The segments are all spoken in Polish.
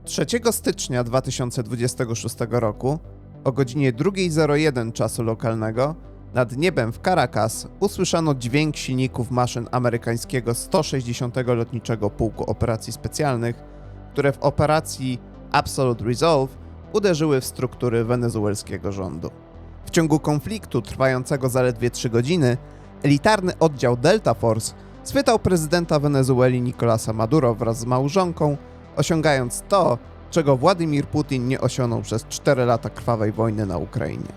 3 stycznia 2026 roku o godzinie 2:01 czasu lokalnego nad niebem w Caracas usłyszano dźwięk silników maszyn amerykańskiego 160. Lotniczego Pułku Operacji Specjalnych, które w operacji Absolute Resolve uderzyły w struktury wenezuelskiego rządu. W ciągu konfliktu trwającego zaledwie 3 godziny elitarny oddział Delta Force schwytał prezydenta Wenezueli Nicolasa Maduro wraz z małżonką, osiągając to, czego Władimir Putin nie osiągnął przez 4 lata krwawej wojny na Ukrainie.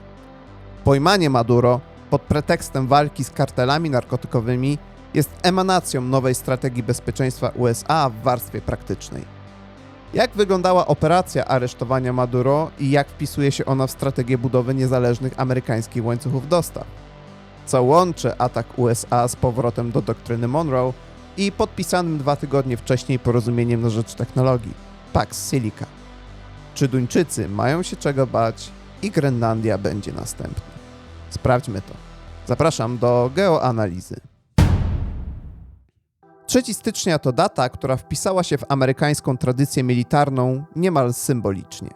Pojmanie Maduro pod pretekstem walki z kartelami narkotykowymi jest emanacją nowej strategii bezpieczeństwa USA w warstwie praktycznej. Jak wyglądała operacja aresztowania Maduro i jak wpisuje się ona w strategię budowy niezależnych amerykańskich łańcuchów dostaw? Co łączy atak USA z powrotem do doktryny Monroe i podpisanym 2 tygodnie wcześniej porozumieniem na rzecz technologii Pax Silica? Czy Duńczycy mają się czego bać i Grenlandia będzie następna? Sprawdźmy to. Zapraszam do geoanalizy. 3 stycznia to data, która wpisała się w amerykańską tradycję militarną niemal symbolicznie.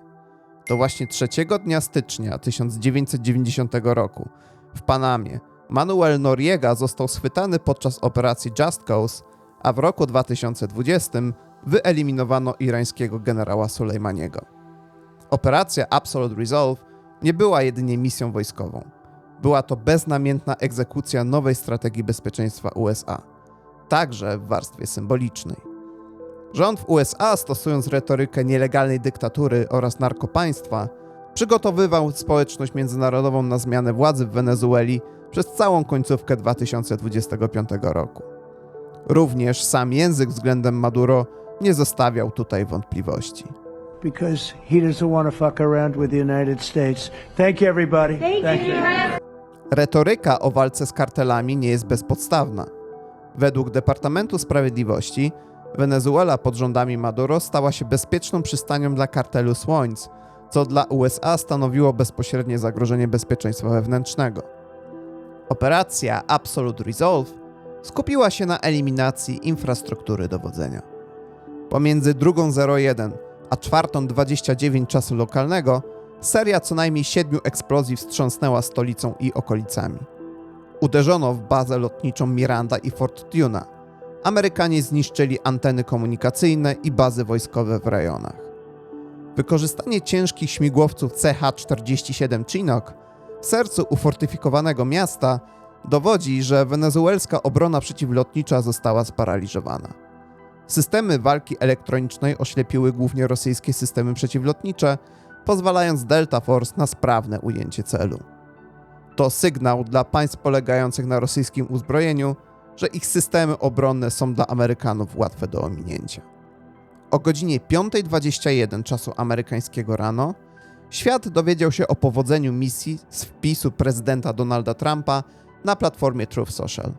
To właśnie 3 dnia stycznia 1990 roku w Panamie Manuel Noriega został schwytany podczas operacji Just Cause, a w roku 2020 wyeliminowano irańskiego generała Sulejmaniego. Operacja Absolute Resolve nie była jedynie misją wojskową. Była to beznamiętna egzekucja nowej strategii bezpieczeństwa USA, także w warstwie symbolicznej. Rząd w USA, stosując retorykę nielegalnej dyktatury oraz narkopaństwa, przygotowywał społeczność międzynarodową na zmianę władzy w Wenezueli przez całą końcówkę 2025 roku. Również sam język względem Maduro nie zostawiał tutaj wątpliwości. Because he doesn't want to fuck around with the United States. Thank you, everybody. Thank you. Retoryka o walce z kartelami nie jest bezpodstawna. Według Departamentu Sprawiedliwości Wenezuela pod rządami Maduro stała się bezpieczną przystanią dla kartelu Słońc, co dla USA stanowiło bezpośrednie zagrożenie bezpieczeństwa wewnętrznego. Operacja Absolute Resolve skupiła się na eliminacji infrastruktury dowodzenia. Pomiędzy 2:01 a 4:29 czasu lokalnego seria co najmniej 7 eksplozji wstrząsnęła stolicą i okolicami. Uderzono w bazę lotniczą Miranda i Fort Tuna. Amerykanie zniszczyli anteny komunikacyjne i bazy wojskowe w rejonach. Wykorzystanie ciężkich śmigłowców CH-47 Chinook w sercu ufortyfikowanego miasta dowodzi, że wenezuelska obrona przeciwlotnicza została sparaliżowana. Systemy walki elektronicznej oślepiły głównie rosyjskie systemy przeciwlotnicze, pozwalając Delta Force na sprawne ujęcie celu. To sygnał dla państw polegających na rosyjskim uzbrojeniu, że ich systemy obronne są dla Amerykanów łatwe do ominięcia. O godzinie 5:21 czasu amerykańskiego rano świat dowiedział się o powodzeniu misji z wpisu prezydenta Donalda Trumpa na platformie Truth Social.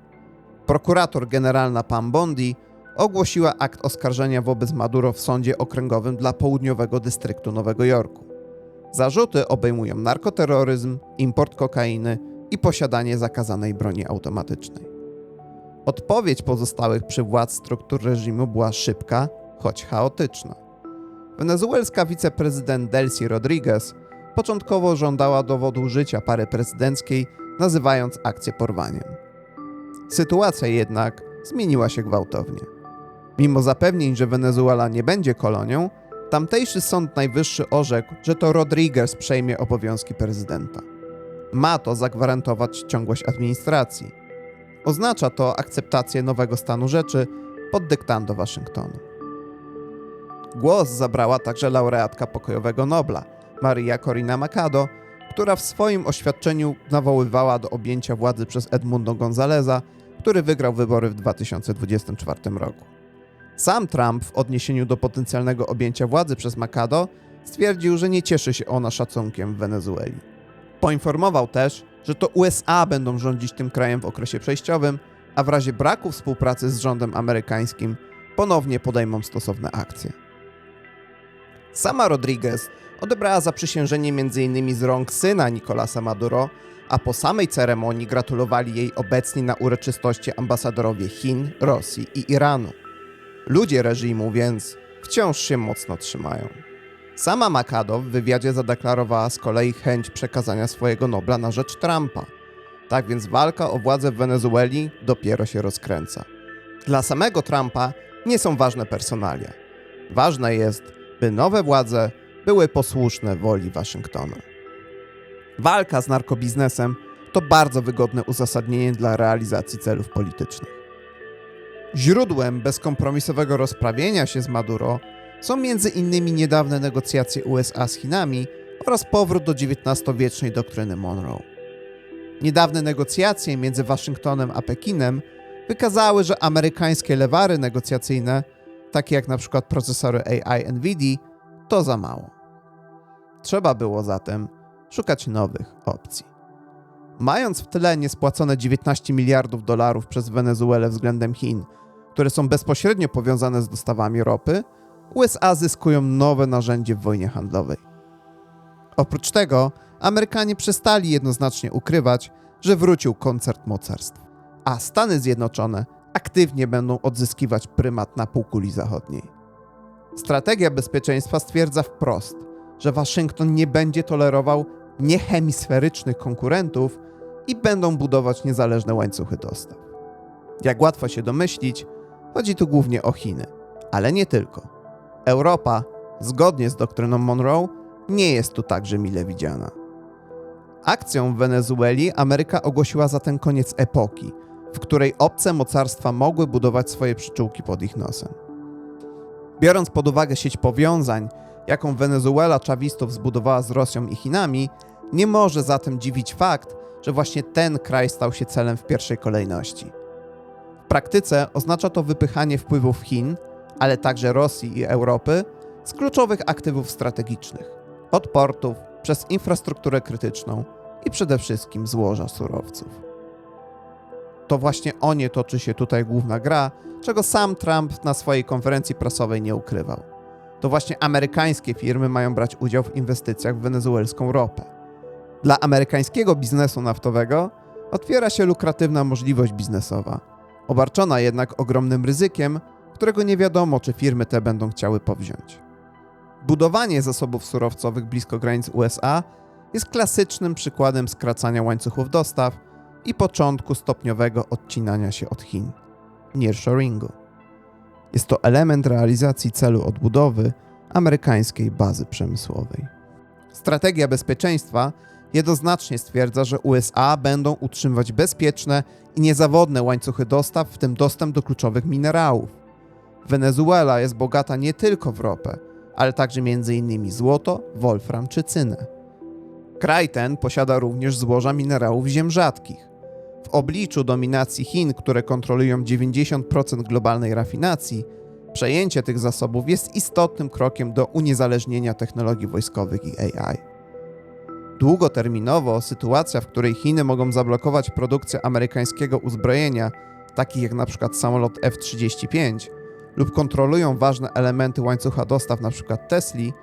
Prokurator generalna Pam Bondi ogłosiła akt oskarżenia wobec Maduro w sądzie okręgowym dla południowego dystryktu Nowego Jorku. Zarzuty obejmują narkoterroryzm, import kokainy i posiadanie zakazanej broni automatycznej. Odpowiedź pozostałych przy władz struktur reżimu była szybka, choć chaotyczna. Wenezuelska wiceprezydent Delcy Rodriguez początkowo żądała dowodu użycia pary prezydenckiej, nazywając akcję porwaniem. Sytuacja jednak zmieniła się gwałtownie. Mimo zapewnień, że Wenezuela nie będzie kolonią, tamtejszy Sąd Najwyższy orzekł, że to Rodriguez przejmie obowiązki prezydenta. Ma to zagwarantować ciągłość administracji. Oznacza to akceptację nowego stanu rzeczy pod dyktando Waszyngtonu. Głos zabrała także laureatka pokojowego Nobla, Maria Corina Machado, która w swoim oświadczeniu nawoływała do objęcia władzy przez Edmundo Gonzaleza, który wygrał wybory w 2024 roku. Sam Trump w odniesieniu do potencjalnego objęcia władzy przez Machado stwierdził, że nie cieszy się ona szacunkiem w Wenezueli. Poinformował też, że to USA będą rządzić tym krajem w okresie przejściowym, a w razie braku współpracy z rządem amerykańskim ponownie podejmą stosowne akcje. Sama Rodriguez odebrała zaprzysiężenie m.in. z rąk syna Nicolasa Maduro, a po samej ceremonii gratulowali jej obecni na uroczystości ambasadorowie Chin, Rosji i Iranu. Ludzie reżimu więc w wciąż się mocno trzymają. Sama McAdoo w wywiadzie zadeklarowała z kolei chęć przekazania swojego Nobla na rzecz Trumpa. Tak więc walka o władzę w Wenezueli dopiero się rozkręca. Dla samego Trumpa nie są ważne personalia. Ważne jest, by nowe władze były posłuszne woli Waszyngtonu. Walka z narkobiznesem to bardzo wygodne uzasadnienie dla realizacji celów politycznych. Źródłem bezkompromisowego rozprawienia się z Maduro są m.in. niedawne negocjacje USA z Chinami oraz powrót do XIX-wiecznej doktryny Monroe. Niedawne negocjacje między Waszyngtonem a Pekinem wykazały, że amerykańskie lewary negocjacyjne, takie jak np. procesory AI NVIDIA, to za mało. Trzeba było zatem szukać nowych opcji. Mając w tle niespłacone 19 miliardów dolarów przez Wenezuelę względem Chin, które są bezpośrednio powiązane z dostawami ropy, USA zyskują nowe narzędzie w wojnie handlowej. Oprócz tego Amerykanie przestali jednoznacznie ukrywać, że wrócił koncert mocarstw, a Stany Zjednoczone aktywnie będą odzyskiwać prymat na półkuli zachodniej. Strategia bezpieczeństwa stwierdza wprost, że Waszyngton nie będzie tolerował niehemisferycznych konkurentów i będą budować niezależne łańcuchy dostaw. Jak łatwo się domyślić, chodzi tu głównie o Chiny, ale nie tylko. Europa, zgodnie z doktryną Monroe, nie jest tu także mile widziana. Akcją w Wenezueli Ameryka ogłosiła zatem koniec epoki, w której obce mocarstwa mogły budować swoje przyczółki pod ich nosem. Biorąc pod uwagę sieć powiązań, jaką Wenezuela czawistów zbudowała z Rosją i Chinami, nie może zatem dziwić fakt, że właśnie ten kraj stał się celem w pierwszej kolejności. W praktyce oznacza to wypychanie wpływów Chin, ale także Rosji i Europy, z kluczowych aktywów strategicznych, od portów, przez infrastrukturę krytyczną i przede wszystkim złoża surowców. To właśnie o nie toczy się tutaj główna gra, czego sam Trump na swojej konferencji prasowej nie ukrywał. To właśnie amerykańskie firmy mają brać udział w inwestycjach w wenezuelską ropę. Dla amerykańskiego biznesu naftowego otwiera się lukratywna możliwość biznesowa, obarczona jednak ogromnym ryzykiem, którego nie wiadomo, czy firmy te będą chciały powziąć. Budowanie zasobów surowcowych blisko granic USA jest klasycznym przykładem skracania łańcuchów dostaw i początku stopniowego odcinania się od Chin, nearshoringu. Jest to element realizacji celu odbudowy amerykańskiej bazy przemysłowej. Strategia bezpieczeństwa jednoznacznie stwierdza, że USA będą utrzymywać bezpieczne i niezawodne łańcuchy dostaw, w tym dostęp do kluczowych minerałów. Wenezuela jest bogata nie tylko w ropę, ale także m.in. złoto, wolfram czy cynę. Kraj ten posiada również złoża minerałów ziem rzadkich. W obliczu dominacji Chin, które kontrolują 90% globalnej rafinacji, przejęcie tych zasobów jest istotnym krokiem do uniezależnienia technologii wojskowych i AI. Długoterminowo sytuacja, w której Chiny mogą zablokować produkcję amerykańskiego uzbrojenia, takich jak np. samolot F-35, lub kontrolują ważne elementy łańcucha dostaw, np. Tesli,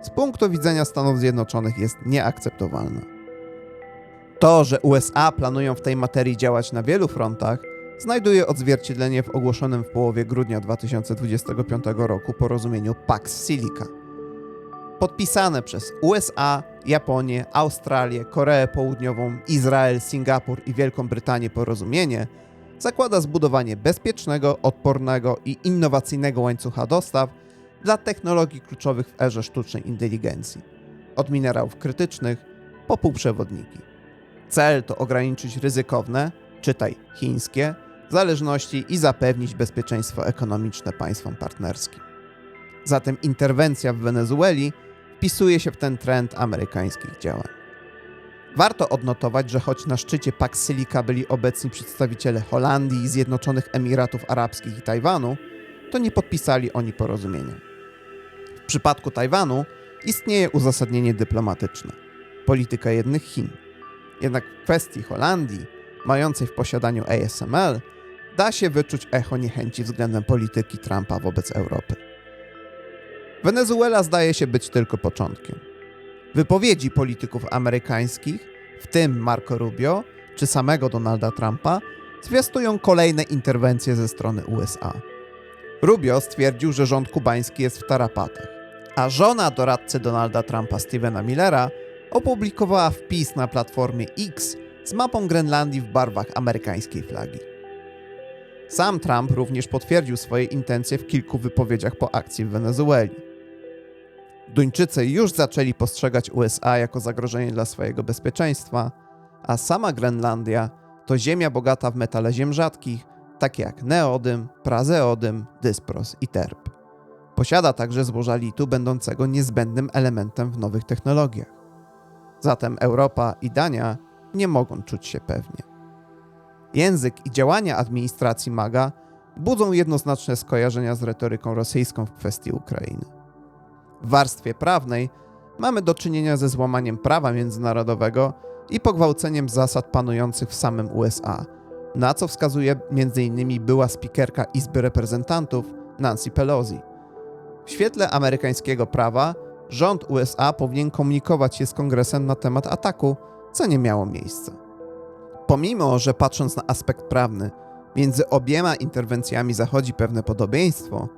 z punktu widzenia Stanów Zjednoczonych jest nieakceptowalna. To, że USA planują w tej materii działać na wielu frontach, znajduje odzwierciedlenie w ogłoszonym w połowie grudnia 2025 roku porozumieniu Pax Silica. Podpisane przez USA, Japonię, Australię, Koreę Południową, Izrael, Singapur i Wielką Brytanię porozumienie zakłada zbudowanie bezpiecznego, odpornego i innowacyjnego łańcucha dostaw dla technologii kluczowych w erze sztucznej inteligencji, od minerałów krytycznych po półprzewodniki. Cel to ograniczyć ryzykowne, czytaj chińskie, zależności i zapewnić bezpieczeństwo ekonomiczne państwom partnerskim. Zatem interwencja w Wenezueli wpisuje się w ten trend amerykańskich działań. Warto odnotować, że choć na szczycie Pax Silica byli obecni przedstawiciele Holandii, Zjednoczonych Emiratów Arabskich i Tajwanu, to nie podpisali oni porozumienia. W przypadku Tajwanu istnieje uzasadnienie dyplomatyczne – polityka jednych Chin. Jednak w kwestii Holandii, mającej w posiadaniu ASML, da się wyczuć echo niechęci względem polityki Trumpa wobec Europy. Wenezuela zdaje się być tylko początkiem. Wypowiedzi polityków amerykańskich, w tym Marco Rubio czy samego Donalda Trumpa, zwiastują kolejne interwencje ze strony USA. Rubio stwierdził, że rząd kubański jest w tarapatach, a żona doradcy Donalda Trumpa Stevena Millera opublikowała wpis na platformie X z mapą Grenlandii w barwach amerykańskiej flagi. Sam Trump również potwierdził swoje intencje w kilku wypowiedziach po akcji w Wenezueli. Duńczycy już zaczęli postrzegać USA jako zagrożenie dla swojego bezpieczeństwa, a sama Grenlandia to ziemia bogata w metale ziem rzadkich, takie jak neodym, prazeodym, dyspros i terp. Posiada także złoża litu będącego niezbędnym elementem w nowych technologiach. Zatem Europa i Dania nie mogą czuć się pewnie. Język i działania administracji MAGA budzą jednoznaczne skojarzenia z retoryką rosyjską w kwestii Ukrainy. W warstwie prawnej mamy do czynienia ze złamaniem prawa międzynarodowego i pogwałceniem zasad panujących w samym USA, na co wskazuje m.in. była spikerka Izby Reprezentantów Nancy Pelosi. W świetle amerykańskiego prawa rząd USA powinien komunikować się z Kongresem na temat ataku, co nie miało miejsca. Pomimo, że patrząc na aspekt prawny, między obiema interwencjami zachodzi pewne podobieństwo,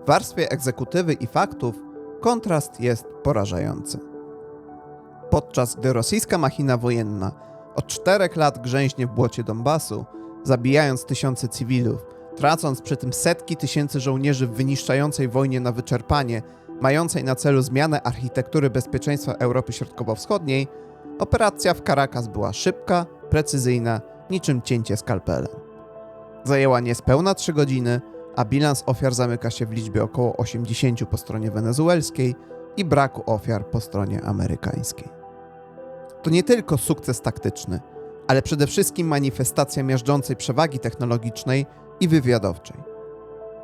w warstwie egzekutywy i faktów kontrast jest porażający. Podczas gdy rosyjska machina wojenna od 4 lat grzęźnie w błocie Donbasu, zabijając tysiące cywilów, tracąc przy tym setki tysięcy żołnierzy w wyniszczającej wojnie na wyczerpanie, mającej na celu zmianę architektury bezpieczeństwa Europy Środkowo-Wschodniej, operacja w Caracas była szybka, precyzyjna, niczym cięcie skalpelem. Zajęła niespełna 3 godziny, a bilans ofiar zamyka się w liczbie około 80 po stronie wenezuelskiej i braku ofiar po stronie amerykańskiej. To nie tylko sukces taktyczny, ale przede wszystkim manifestacja miażdżącej przewagi technologicznej i wywiadowczej.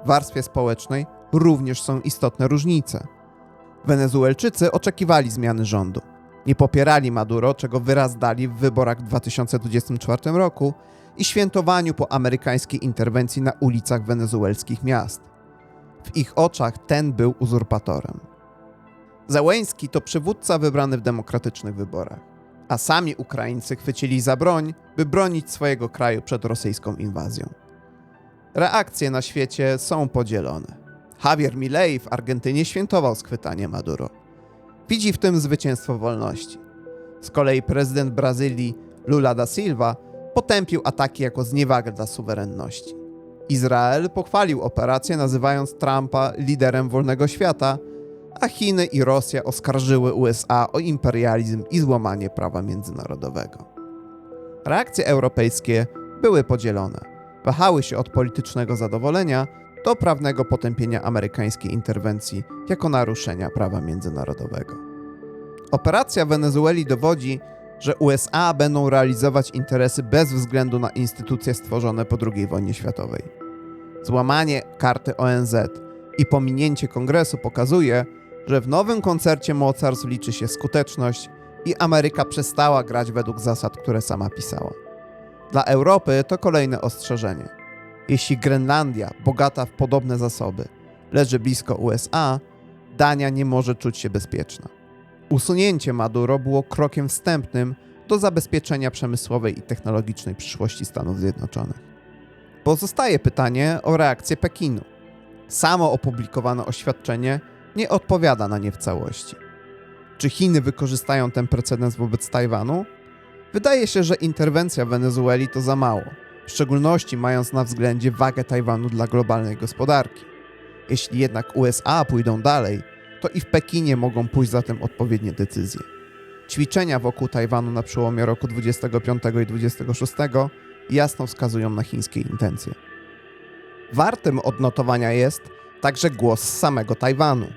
W warstwie społecznej również są istotne różnice. Wenezuelczycy oczekiwali zmiany rządu. Nie popierali Maduro, czego wyraz dali w wyborach w 2024 roku i świętowaniu po amerykańskiej interwencji na ulicach wenezuelskich miast. W ich oczach ten był uzurpatorem. Zełenski to przywódca wybrany w demokratycznych wyborach, a sami Ukraińcy chwycili za broń, by bronić swojego kraju przed rosyjską inwazją. Reakcje na świecie są podzielone. Javier Milei w Argentynie świętował schwytanie Maduro. Widzi w tym zwycięstwo wolności. Z kolei prezydent Brazylii Lula da Silva potępił ataki jako zniewagę dla suwerenności. Izrael pochwalił operację, nazywając Trumpa liderem wolnego świata, a Chiny i Rosja oskarżyły USA o imperializm i złamanie prawa międzynarodowego. Reakcje europejskie były podzielone. Wahały się od politycznego zadowolenia do prawnego potępienia amerykańskiej interwencji jako naruszenia prawa międzynarodowego. Operacja w Wenezueli dowodzi, że USA będą realizować interesy bez względu na instytucje stworzone po II wojnie światowej. Złamanie karty ONZ i pominięcie Kongresu pokazuje, że w nowym koncercie mocarstw liczy się skuteczność i Ameryka przestała grać według zasad, które sama pisała. Dla Europy to kolejne ostrzeżenie. Jeśli Grenlandia, bogata w podobne zasoby, leży blisko USA, Dania nie może czuć się bezpieczna. Usunięcie Maduro było krokiem wstępnym do zabezpieczenia przemysłowej i technologicznej przyszłości Stanów Zjednoczonych. Pozostaje pytanie o reakcję Pekinu. Samo opublikowane oświadczenie nie odpowiada na nie w całości. Czy Chiny wykorzystają ten precedens wobec Tajwanu? Wydaje się, że interwencja w Wenezueli to za mało, w szczególności mając na względzie wagę Tajwanu dla globalnej gospodarki. Jeśli jednak USA pójdą dalej, to i w Pekinie mogą pójść za tym odpowiednie decyzje. Ćwiczenia wokół Tajwanu na przełomie roku 25 i 26 jasno wskazują na chińskie intencje. Wartym odnotowania jest także głos z samego Tajwanu.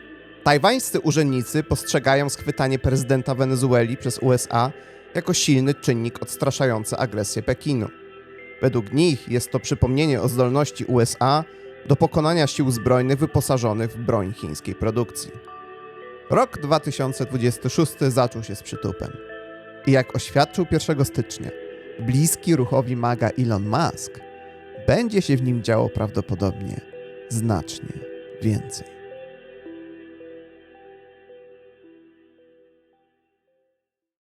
Tajwańscy urzędnicy postrzegają schwytanie prezydenta Wenezueli przez USA jako silny czynnik odstraszający agresję Pekinu. Według nich jest to przypomnienie o zdolności USA do pokonania sił zbrojnych wyposażonych w broń chińskiej produkcji. Rok 2026 zaczął się z przytupem. I jak oświadczył 1 stycznia bliski ruchowi MAGA Elon Musk, będzie się w nim działo prawdopodobnie znacznie więcej.